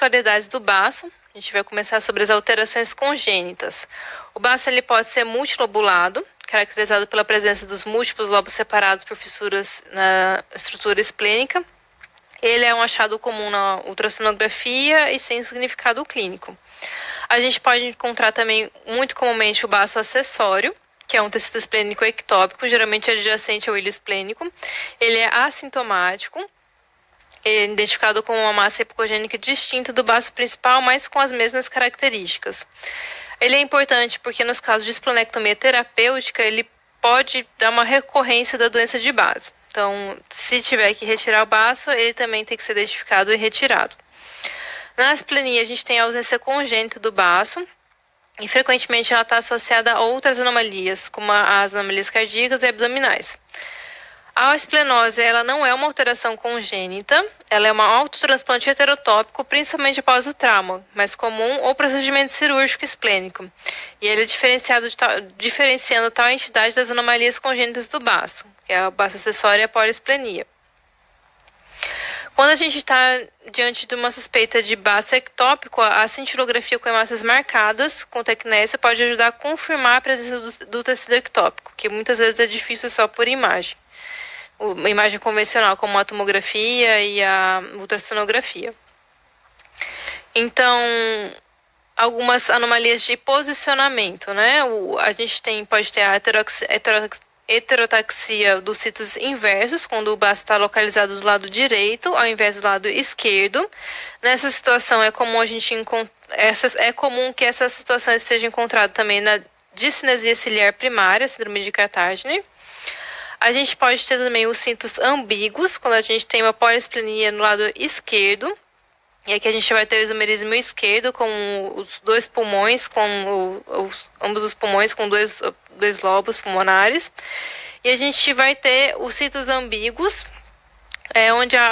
particularidades do baço. A gente vai começar sobre as alterações congênitas. O baço ele pode ser multilobulado, caracterizado pela presença dos múltiplos lobos separados por fissuras na estrutura esplênica. Ele é um achado comum na ultrassonografia e sem significado clínico. A gente pode encontrar também, muito comumente, o baço acessório, que é um tecido esplênico ectópico, geralmente adjacente ao ilho esplênico. Ele é assintomático, é identificado como uma massa hipocogênica distinta do baço principal, mas com as mesmas características. Ele é importante porque nos casos de esplenectomia terapêutica, ele pode dar uma recorrência da doença de base. Então, se tiver que retirar o baço, ele também tem que ser identificado e retirado. Na esplenia, a gente tem a ausência congênita do baço, e frequentemente ela está associada a outras anomalias, como as anomalias cardíacas e abdominais. A esplenose, ela não é uma alteração congênita, ela é um autotransplante heterotópico, principalmente após o trauma, mais comum, ou procedimento cirúrgico esplênico. E ele é diferenciando tal entidade das anomalias congênitas do baço, que é a baço acessória e a poliesplenia. Quando a gente está diante de uma suspeita de baço ectópico, a cintilografia com hemácias marcadas com tecnésia pode ajudar a confirmar a presença do tecido ectópico, que muitas vezes é difícil só por imagem. Uma imagem convencional, como a tomografia e a ultrassonografia. Então, algumas anomalias de posicionamento, né? A gente pode ter a heterotaxia dos sítios inversos, quando o baço está localizado do lado direito ao invés do lado esquerdo. Nessa situação é comum que essa situação esteja encontrada também na discinesia ciliar primária, síndrome de Cartagena. A gente pode ter também os cintos ambíguos, quando a gente tem uma poliesplenia no lado esquerdo. E aqui a gente vai ter o isomerismo esquerdo com os dois pulmões, ambos os pulmões com dois lobos pulmonares. E a gente vai ter os cintos ambíguos,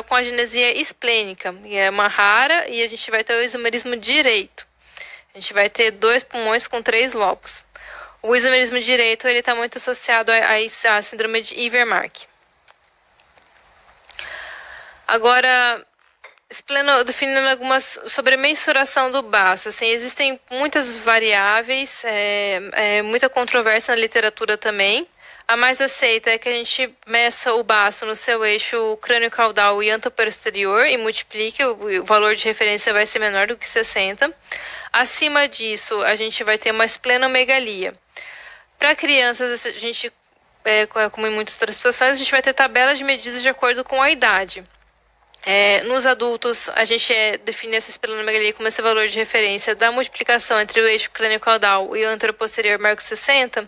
com a agenesia esplênica, que é uma rara, e a gente vai ter o isomerismo direito. A gente vai ter dois pulmões com 3 lobos. O isomerismo direito está muito associado à síndrome de Ivermark. Agora, definindo algumas sobre a mensuração do baço. Assim, existem muitas variáveis, muita controvérsia na literatura também. A mais aceita é que a gente meça o baço no seu eixo crânio-caudal e anteroposterior e multiplique, o valor de referência vai ser menor do que 60. Acima disso, a gente vai ter uma esplenomegalia. Para crianças, a gente, como em muitas outras situações, a gente vai ter tabelas de medidas de acordo com a idade. Nos adultos, a gente define essa esplenomegalia como esse valor de referência da multiplicação entre o eixo crânio-caudal e o anteroposterior maior que 60.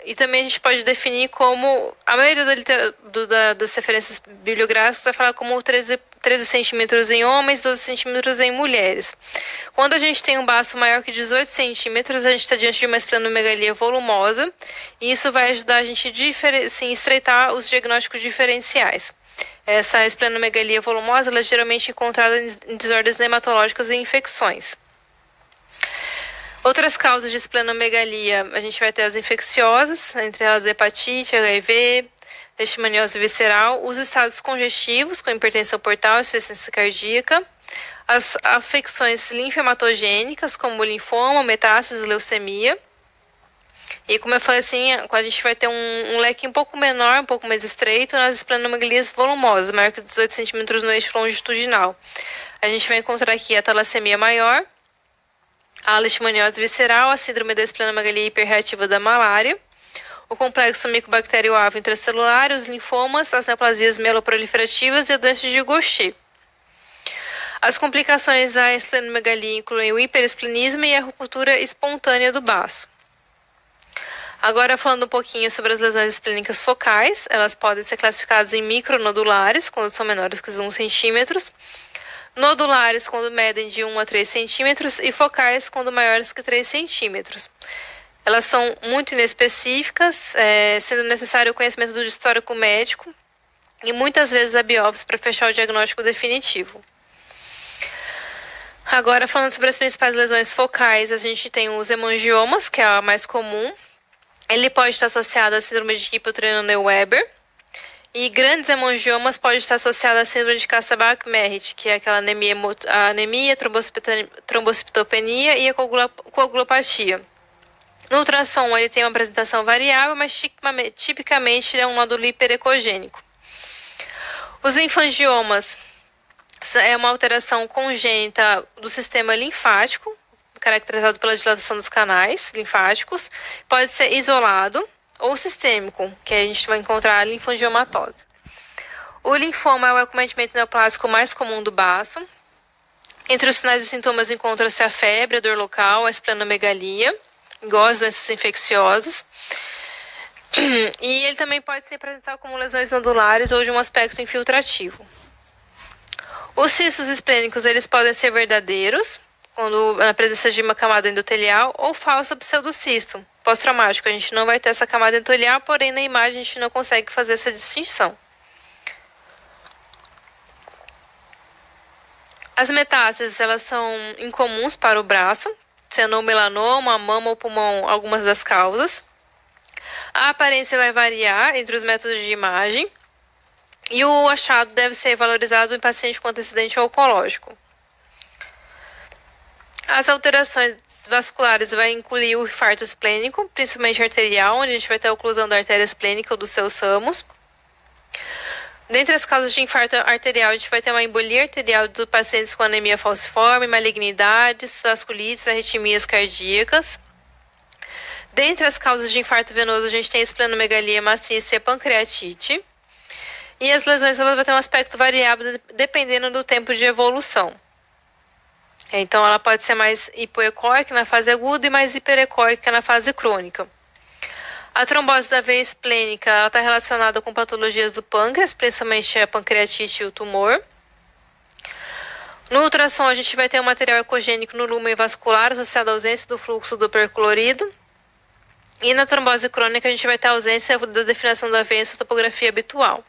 E também a gente pode definir como, a maioria das referências bibliográficas vai falar como 13 centímetros em homens, 12 centímetros em mulheres. Quando a gente tem um baço maior que 18 centímetros, a gente está diante de uma esplenomegalia volumosa, e isso vai ajudar a gente a estreitar os diagnósticos diferenciais. Essa esplenomegalia volumosa ela é geralmente encontrada em desordens hematológicas e infecções. Outras causas de esplenomegalia, a gente vai ter as infecciosas, entre elas hepatite, HIV, leishmaniose visceral, os estados congestivos, com hipertensão portal e insuficiência cardíaca, as afecções linfohematogênicas, como linfoma, metástases, leucemia. E como eu falei assim, a gente vai ter um leque um pouco menor, um pouco mais estreito nas esplenomegalías volumosas, maior que 18 centímetros no eixo longitudinal. A gente vai encontrar aqui a talassemia maior, a leishmaniose visceral, a síndrome da esplenomegalia hiperreativa da malária, o complexo micobacterial intracelular, os linfomas, as neoplasias mieloproliferativas e a doença de Gaucher. As complicações da esplenomegalia incluem o hiperesplenismo e a ruptura espontânea do baço. Agora, falando um pouquinho sobre as lesões esplênicas focais, elas podem ser classificadas em micronodulares, quando são menores que 1 centímetro, nodulares, quando medem de 1 a 3 centímetros, e focais, quando maiores que 3 centímetros. Elas são muito inespecíficas, sendo necessário o conhecimento do histórico médico e muitas vezes a biópsia para fechar o diagnóstico definitivo. Agora, falando sobre as principais lesões focais, a gente tem os hemangiomas, que é a mais comum. Ele pode estar associado à síndrome de Hipotreno-Weber. E grandes hemangiomas podem estar associados à síndrome de Kassabach-Merritt, que é aquela anemia, a anemia, trombocitopenia e a coagulopatia. No ultrassom, ele tem uma apresentação variável, mas tipicamente é um nódulo hiperecogênico. Os linfangiomas é uma alteração congênita do sistema linfático, caracterizado pela dilatação dos canais linfáticos. Pode ser isolado ou sistêmico, que a gente vai encontrar a linfangiomatose. O linfoma é o acometimento neoplásico mais comum do baço. Entre os sinais e sintomas encontram-se a febre, a dor local, a esplenomegalia, igual as doenças infecciosas. E ele também pode se apresentar como lesões nodulares ou de um aspecto infiltrativo. Os cistos esplênicos, eles podem ser verdadeiros, quando na presença de uma camada endotelial, ou falso pseudocisto, pós-traumático. A gente não vai ter essa camada endotelial, porém na imagem a gente não consegue fazer essa distinção. As metástases, elas são incomuns para o braço, sendo o melanoma, a mama ou pulmão algumas das causas. A aparência vai variar entre os métodos de imagem e o achado deve ser valorizado em paciente com antecedente oncológico. As alterações vasculares vai incluir o infarto esplênico, principalmente arterial, onde a gente vai ter a oclusão da artéria esplênica ou dos seus ramos. Dentre as causas de infarto arterial, a gente vai ter uma embolia arterial dos pacientes com anemia falciforme, malignidades, vasculites, arritmias cardíacas. Dentre as causas de infarto venoso, a gente tem a esplenomegalia maciça e a pancreatite. E as lesões, elas vão ter um aspecto variável dependendo do tempo de evolução. Então, ela pode ser mais hipoecóica na fase aguda e mais hiperecóica na fase crônica. A trombose da veia esplênica está relacionada com patologias do pâncreas, principalmente a pancreatite e o tumor. No ultrassom, a gente vai ter um material ecogênico no lúmen vascular associado à ausência do fluxo do perclorido. E na trombose crônica, a gente vai ter a ausência da definição da veia em sua topografia habitual.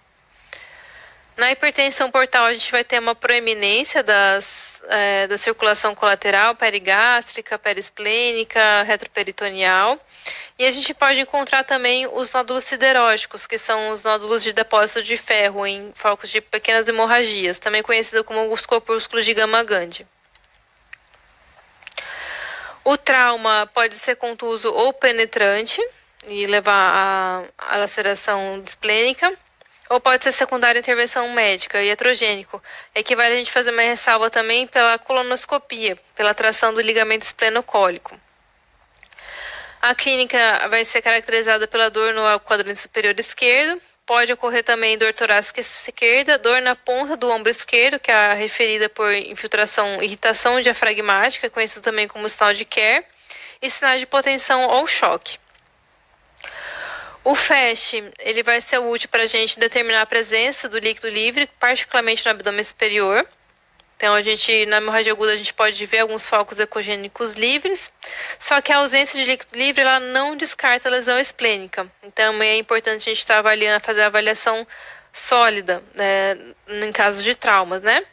Na hipertensão portal, a gente vai ter uma proeminência da circulação colateral, perigástrica, periesplênica, retroperitoneal. E a gente pode encontrar também os nódulos sideróticos, que são os nódulos de depósito de ferro em focos de pequenas hemorragias, também conhecido como os corpúsculos de Gama-Gandhi. O trauma pode ser contuso ou penetrante e levar à laceração esplênica, ou pode ser secundária à intervenção médica e iatrogênico. Equivale a gente fazer uma ressalva também pela colonoscopia, pela tração do ligamento esplenocólico. A clínica vai ser caracterizada pela dor no quadrante superior esquerdo. Pode ocorrer também dor torácica esquerda, dor na ponta do ombro esquerdo, que é referida por infiltração, irritação diafragmática, conhecida também como sinal de Kerr, e sinais de hipotensão ou choque. O FAST, ele vai ser útil para a gente determinar a presença do líquido livre, particularmente no abdômen superior. Então, na hemorragia aguda, a gente pode ver alguns focos ecogênicos livres, só que a ausência de líquido livre, ela não descarta a lesão esplênica. Então, é importante a gente estar fazer a avaliação sólida, né, em casos de traumas, né?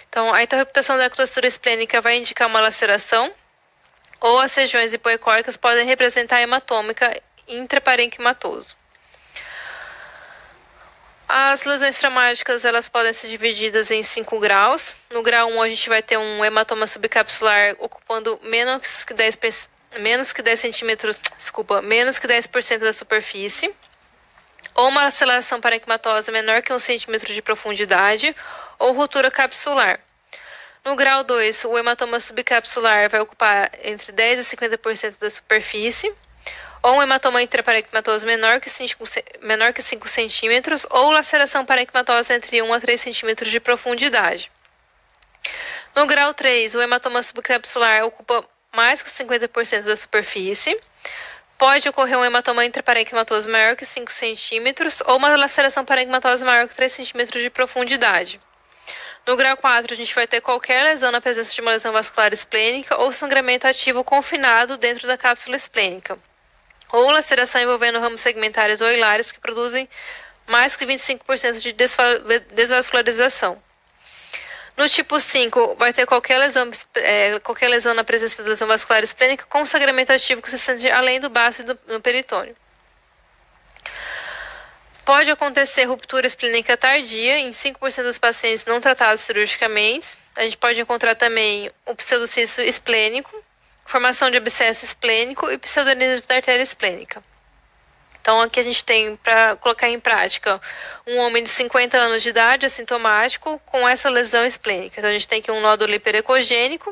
Então, a interruptação da ectossura esplênica vai indicar uma laceração, ou as regiões hipoecóicas podem representar hematômica intraparenquimatoso. As lesões traumáticas, elas podem ser divididas em 5 graus. No grau 1, a gente vai ter um hematoma subcapsular ocupando menos que 10% da superfície, ou uma laceração parenquimatosa menor que 1 centímetro de profundidade, ou ruptura capsular. No grau 2, o hematoma subcapsular vai ocupar entre 10% e 50% da superfície, ou um hematoma intraparenquimatoso menor que 5 centímetros, ou laceração parenquimatosa entre 1 a 3 centímetros de profundidade. No grau 3, o hematoma subcapsular ocupa mais que 50% da superfície. Pode ocorrer um hematoma intraparenquimatoso maior que 5 centímetros, ou uma laceração parenquimatosa maior que 3 centímetros de profundidade. No grau 4, a gente vai ter qualquer lesão na presença de uma lesão vascular esplênica ou sangramento ativo confinado dentro da cápsula esplênica, ou laceração envolvendo ramos segmentares ou hilares que produzem mais que 25% de desvascularização. No tipo 5, vai ter qualquer lesão na presença de lesão vascular esplênica com sangramento ativo que se estende além do baço e no peritônio. Pode acontecer ruptura esplênica tardia em 5% dos pacientes não tratados cirurgicamente. A gente pode encontrar também o pseudocisto esplênico, formação de abscesso esplênico e pseudoanerismo da artéria esplênica. Então, aqui a gente tem, para colocar em prática, um homem de 50 anos de idade, assintomático, com essa lesão esplênica. Então, a gente tem aqui um nódulo hiperecogênico,